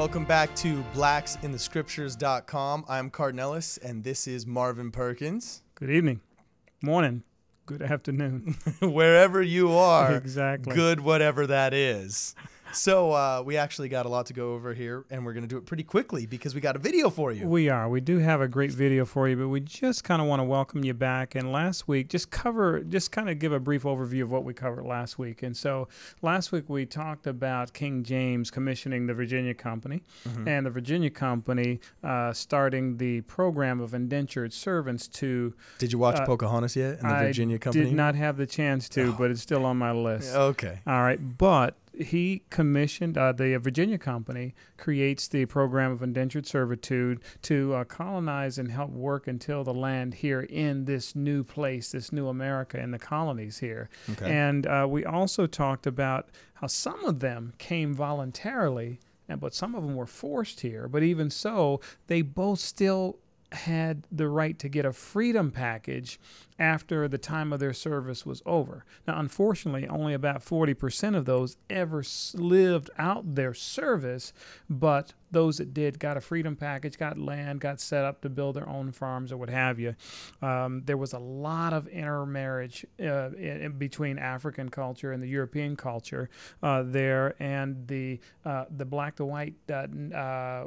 Welcome back to blacksinthescriptures.com. I'm Cardinellis, and this is Marvin Perkins. Good evening, morning, good afternoon. Wherever you are, Exactly. good whatever that is. So we actually got a lot to go over here, and we're going to do it pretty quickly because we got a video for you. We do have a great video for you, but we just kind of want to welcome you back. And last week, just kind of give a brief overview of what we covered last week. And so last week we talked about King James commissioning the Virginia Company, and the Virginia Company starting the program of indentured servants to... Did you watch Pocahontas yet in the Virginia Company? I did not have the chance to, but it's still on my list. Okay. All right, but... he commissioned, the Virginia Company creates the program of indentured servitude to colonize and help work until the land here in this new place, this new America, in the colonies here. Okay. And we also talked about how some of them came voluntarily, but some of them were forced here. But even so, they both still had the right to get a freedom package after the time of their service was over. Now, unfortunately, only about 40% of those ever lived out their service, but those that did got a freedom package, got land, got set up to build their own farms or what have you. There was a lot of intermarriage between African culture and the European culture there, and the black to white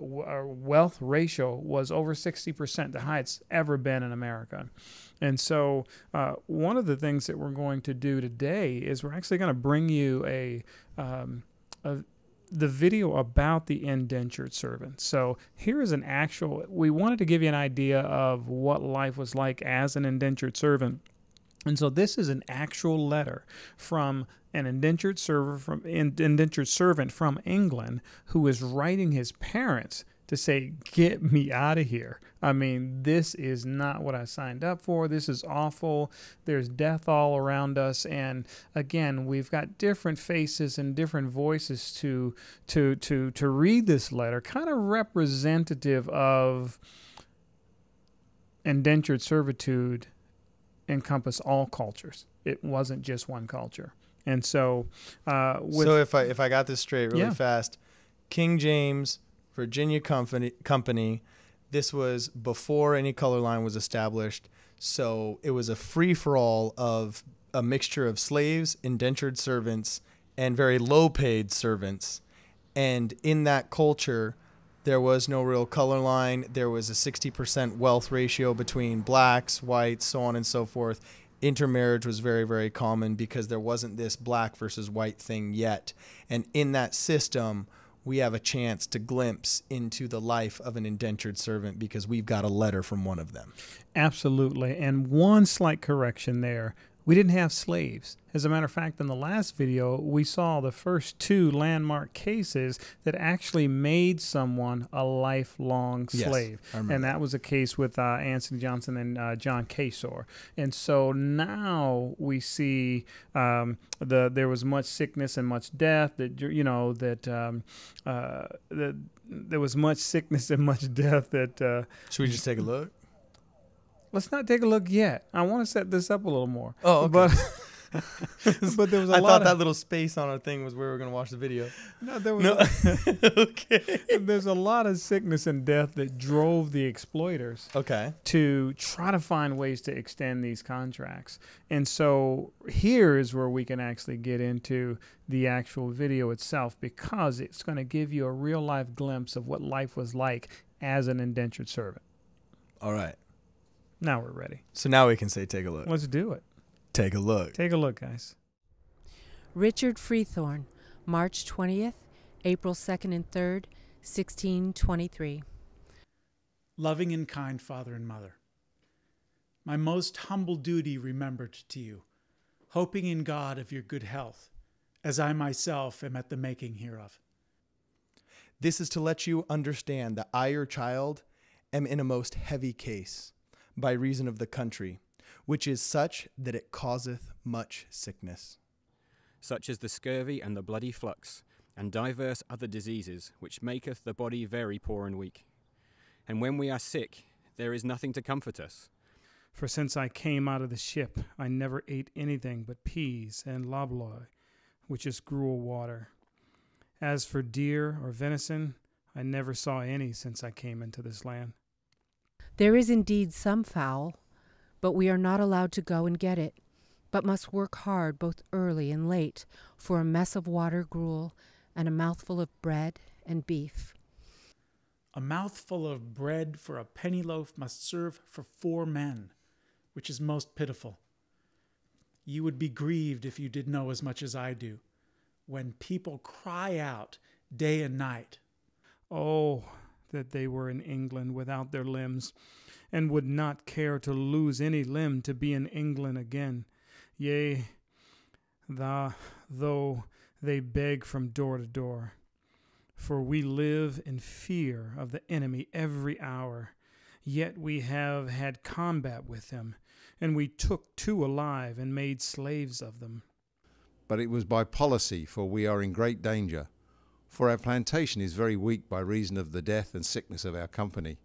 wealth ratio was over 60%, the highest ever been in America. And so one of the things that we're going to do today is we're actually going to bring you the video about the indentured servant. So here is we wanted to give you an idea of what life was like as an indentured servant. And so this is an actual letter from an indentured servant from England who is writing his parents to say, get me out of here. I mean, this is not what I signed up for. This is awful. There's death all around us. And again, we've got different faces and different voices to read this letter, kind of representative of indentured servitude encompass all cultures. It wasn't just one culture. And so so if I got this straight really fast, King James Virginia Company, this was before any color line was established, so it was a free-for-all of a mixture of slaves, indentured servants, and very low-paid servants. And in that culture, there was no real color line. There was a 60% wealth ratio between blacks, whites, so on and so forth. Intermarriage was very, very common because there wasn't this black versus white thing yet. And in that system, we have a chance to glimpse into the life of an indentured servant because we've got a letter from one of them. Absolutely. And one slight correction there. We didn't have slaves. As a matter of fact, in the last video, we saw the first two landmark cases that actually made someone a lifelong slave. Yes, and that was a case with Anthony Johnson and John Casor. And so now we see there was much sickness and much death. There was much sickness and much death that... Should we just take a look? Let's not take a look yet. I want to set this up a little more. Oh, okay. But there was I thought that little space on our thing was where we were going to watch the video. No, there was Okay. There's a lot of sickness and death that drove the exploiters to try to find ways to extend these contracts. And so here is where we can actually get into the actual video itself, because it's going to give you a real life glimpse of what life was like as an indentured servant. All right. Now we're ready. So now we can say take a look. Let's do it. Take a look. Take a look, guys. Richard Freethorn, March 20th, April 2nd and 3rd, 1623. Loving and kind Father and Mother, my most humble duty remembered to you, hoping in God of your good health, as I myself am at the making hereof. This is to let you understand that I, your child, am in a most heavy case, by reason of the country, which is such that it causeth much sickness. Such as the scurvy and the bloody flux, and divers other diseases, which maketh the body very poor and weak. And when we are sick, there is nothing to comfort us. For since I came out of the ship, I never ate anything but peas and lobloi, which is gruel water. As for deer or venison, I never saw any since I came into this land. There is indeed some fowl, but we are not allowed to go and get it, but must work hard both early and late for a mess of water gruel and a mouthful of bread and beef. A mouthful of bread for a penny loaf must serve for 4 men, which is most pitiful. You would be grieved if you did know as much as I do, when people cry out day and night. Oh, that they were in England without their limbs, and would not care to lose any limb to be in England again. Yea, though they beg from door to door. For we live in fear of the enemy every hour. Yet we have had combat with him, and we took 2 alive and made slaves of them. But it was by policy, for we are in great danger. For our plantation is very weak by reason of the death and sickness of our company.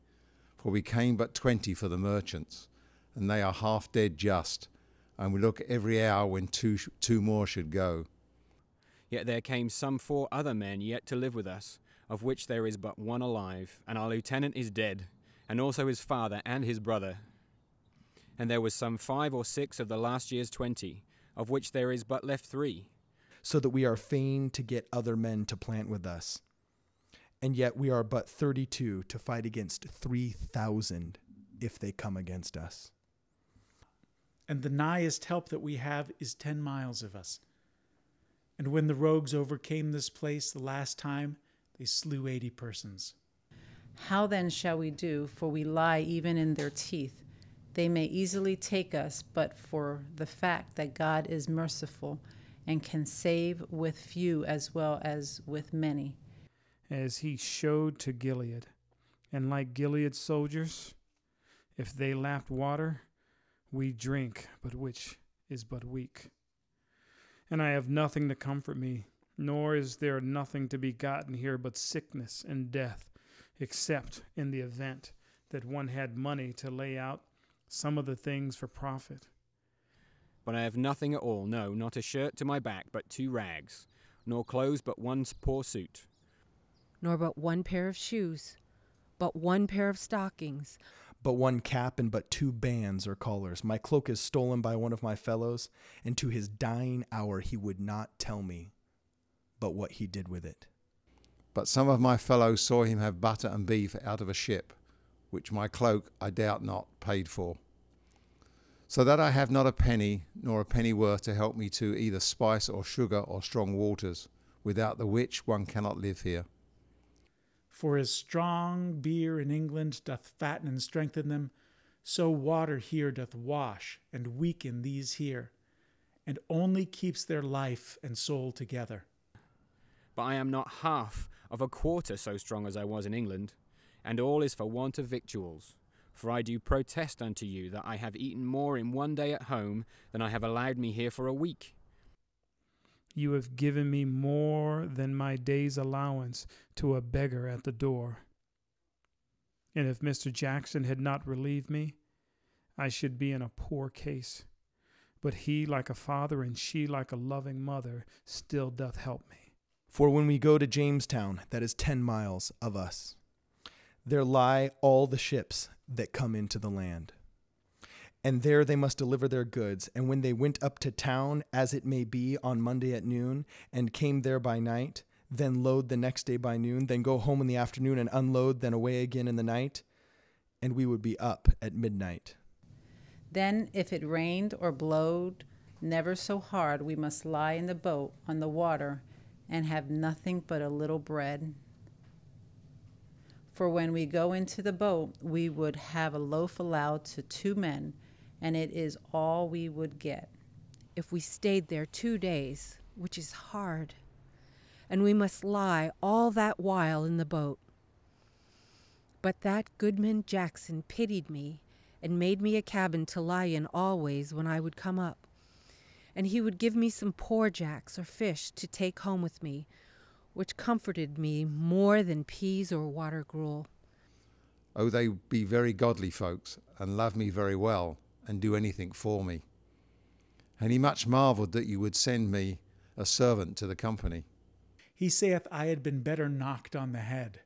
For we came but 20 for the merchants, and they are half dead just, and we look every hour when two more should go. Yet there came some 4 other men yet to live with us, of which there is but 1 alive, and our lieutenant is dead, and also his father and his brother. And there was some 5 or 6 of the last year's 20, of which there is but left 3. So that we are fain to get other men to plant with us. And yet we are but 32 to fight against 3,000 if they come against us. And the nighest help that we have is 10 miles of us. And when the rogues overcame this place the last time, they slew 80 persons. How then shall we do? For we lie even in their teeth. They may easily take us, but for the fact that God is merciful and can save with few as well as with many. As he showed to Gilead. And like Gilead's soldiers, if they lapped water, we drink, but which is but weak. And I have nothing to comfort me, nor is there nothing to be gotten here but sickness and death, except in the event that one had money to lay out some of the things for profit. But I have nothing at all, no, not a shirt to my back, but 2 rags, nor clothes but 1 poor suit. Nor but 1 pair of shoes, but 1 pair of stockings, but 1 cap and but 2 bands or collars. My cloak is stolen by one of my fellows, and to his dying hour he would not tell me but what he did with it. But some of my fellows saw him have butter and beef out of a ship, which my cloak, I doubt not, paid for. So that I have not a penny, nor a penny worth to help me to either spice or sugar or strong waters, without the which one cannot live here. For as strong beer in England doth fatten and strengthen them, so water here doth wash and weaken these here, and only keeps their life and soul together. But I am not half of a quarter so strong as I was in England, and all is for want of victuals. For I do protest unto you that I have eaten more in 1 day at home than I have allowed me here for a week. You have given me more than my day's allowance to a beggar at the door. And if Mr. Jackson had not relieved me, I should be in a poor case. But he, like a father, and she, like a loving mother, still doth help me. For when we go to Jamestown, that is 10 miles of us, there lie all the ships that come into the land. And there they must deliver their goods. And when they went up to town, as it may be, on Monday at noon, and came there by night, then load the next day by noon, then go home in the afternoon and unload, then away again in the night, and we would be up at midnight. Then if it rained or blowed never so hard, we must lie in the boat on the water and have nothing but a little bread. For when we go into the boat, we would have a loaf allowed to 2 men, and it is all we would get. if we stayed there 2 days, which is hard, and we must lie all that while in the boat. But that Goodman Jackson pitied me and made me a cabin to lie in always when I would come up. And he would give me some porjacks or fish to take home with me, which comforted me more than peas or water gruel. Oh, they be very godly folks, and love me very well, and do anything for me. And he much marvelled that you would send me a servant to the company. He saith I had been better knocked on the head.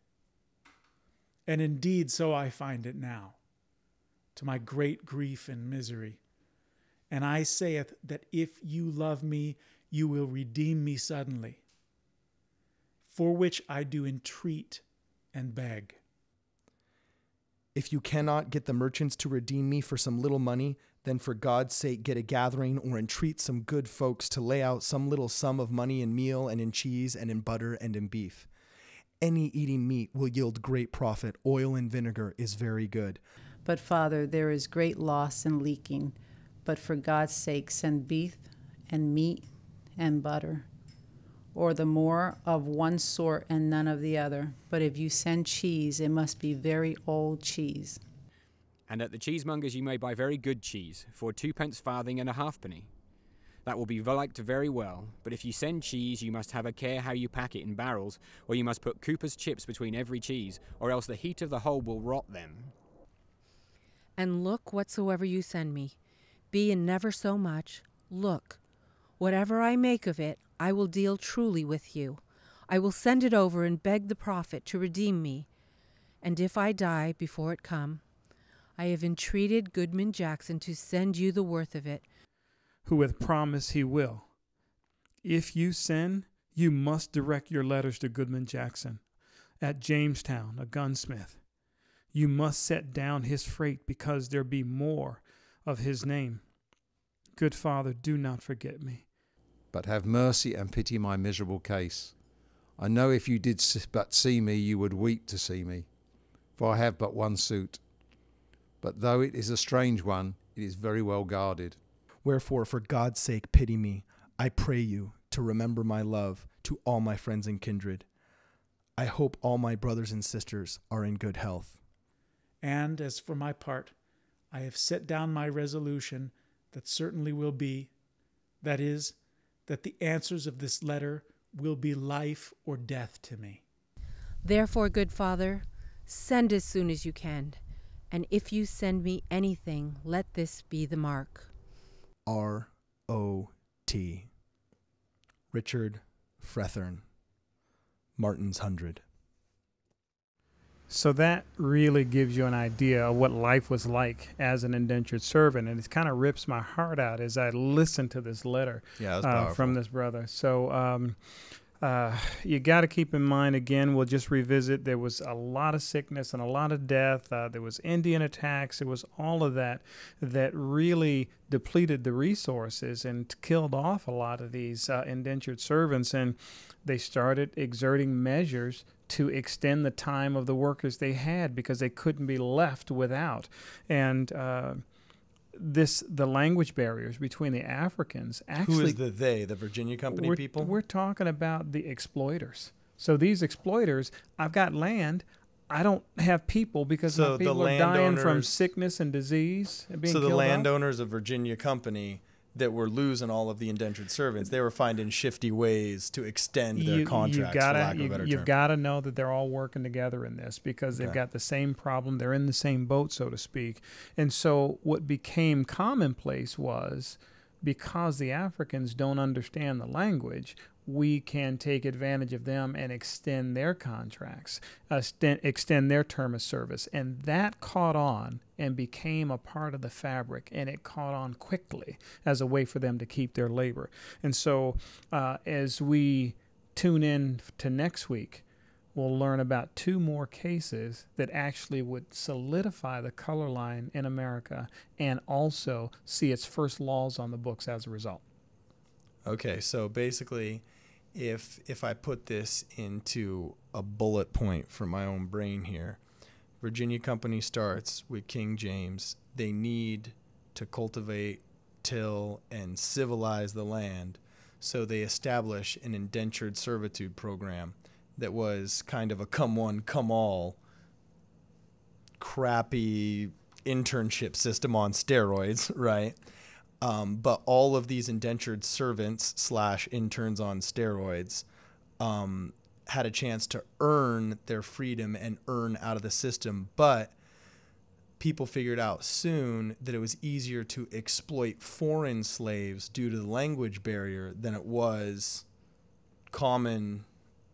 And indeed so I find it now, to my great grief and misery. And I saith that if you love me, you will redeem me suddenly, for which I do entreat and beg. If you cannot get the merchants to redeem me for some little money, then for God's sake get a gathering or entreat some good folks to lay out some little sum of money in meal and in cheese and in butter and in beef. Any eating meat will yield great profit. Oil and vinegar is very good. But, Father, there is great loss and leaking. But for God's sake send beef and meat and butter, or the more of one sort and none of the other. But if you send cheese, it must be very old cheese. And at the cheesemongers you may buy very good cheese, for 2 farthing and a halfpenny. That will be liked very well, but if you send cheese, you must have a care how you pack it in barrels, or you must put cooper's chips between every cheese, or else the heat of the whole will rot them. And look whatsoever you send me, be in never so much, look, whatever I make of it, I will deal truly with you. I will send it over and beg the prophet to redeem me. And if I die before it come, I have entreated Goodman Jackson to send you the worth of it, who hath promised he will. If you send, you must direct your letters to Goodman Jackson at Jamestown, a gunsmith. You must set down his freight, because there be more of his name. Good Father, do not forget me. But have mercy and pity my miserable case. I know if you did but see me, you would weep to see me, for I have but one suit. But though it is a strange one, it is very well guarded. Wherefore, for God's sake, pity me, I pray you, to remember my love to all my friends and kindred. I hope all my brothers and sisters are in good health. And as for my part, I have set down my resolution that certainly will be, that is, that the answers of this letter will be life or death to me. Therefore, good Father, send as soon as you can, and if you send me anything, let this be the mark. R.O.T. Richard Frethern, Martin's 100. So that really gives you an idea of what life was like as an indentured servant, and it kind of rips my heart out as I listen to this letter from this brother. So you got to keep in mind, again, we'll just revisit, there was a lot of sickness and a lot of death. There was Indian attacks. It was all of that that really depleted the resources and killed off a lot of these indentured servants, and they started exerting measures to extend the time of the workers they had, because they couldn't be left without. And the language barriers between the Africans actually... Who is the they? The Virginia Company people? We're talking about the exploiters. So these exploiters, I've got land, I don't have people because my people are dying from sickness and disease and being killed off. So the landowners of Virginia Company that were losing all of the indentured servants, they were finding shifty ways to extend their contracts, for lack of a better term. You've got to know that they're all working together in this, because they've got the same problem. They're in the same boat, so to speak. And so what became commonplace was, because the Africans don't understand the language, we can take advantage of them and extend their contracts, extend their term of service. And that caught on and became a part of the fabric, and it caught on quickly as a way for them to keep their labor. And so as we tune in to next week, we'll learn about 2 more cases that actually would solidify the color line in America and also see its first laws on the books as a result. Okay, so basically, if I put this into a bullet point for my own brain here, Virginia Company starts with King James. They need to cultivate, till, and civilize the land, so they establish an indentured servitude program that was kind of a come one, come all, crappy internship system on steroids, right? But all of these indentured servants / interns on steroids had a chance to earn their freedom and earn out of the system. But people figured out soon that it was easier to exploit foreign slaves due to the language barrier than it was common,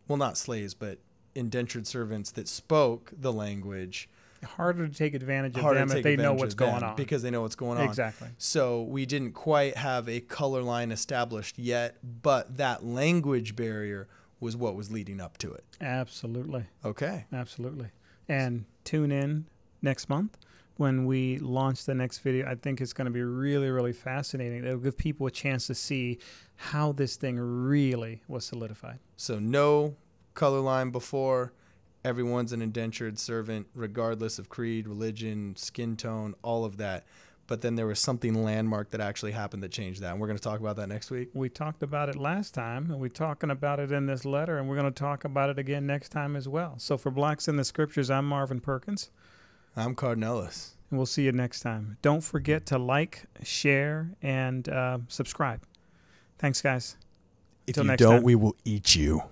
well, not slaves, but indentured servants that spoke the language. Harder to take advantage of Harder them to if take they know advantage what's of going them on. because they know what's going on. Exactly. So we didn't quite have a color line established yet, but that language barrier was what was leading up to it. Absolutely. Okay. Absolutely. And tune in next month when we launch the next video. I think it's going to be really, really fascinating. It'll give people a chance to see how this thing really was solidified. So no color line before. Everyone's an indentured servant, regardless of creed, religion, skin tone, all of that. But then there was something landmark that actually happened that changed that. And we're going to talk about that next week. We talked about it last time, and we're talking about it in this letter, and we're going to talk about it again next time as well. So for Blacks in the Scriptures, I'm Marvin Perkins. I'm Cardinellis. And we'll see you next time. Don't forget to like, share, and subscribe. Thanks, guys. If Till you next don't, time. we will eat you.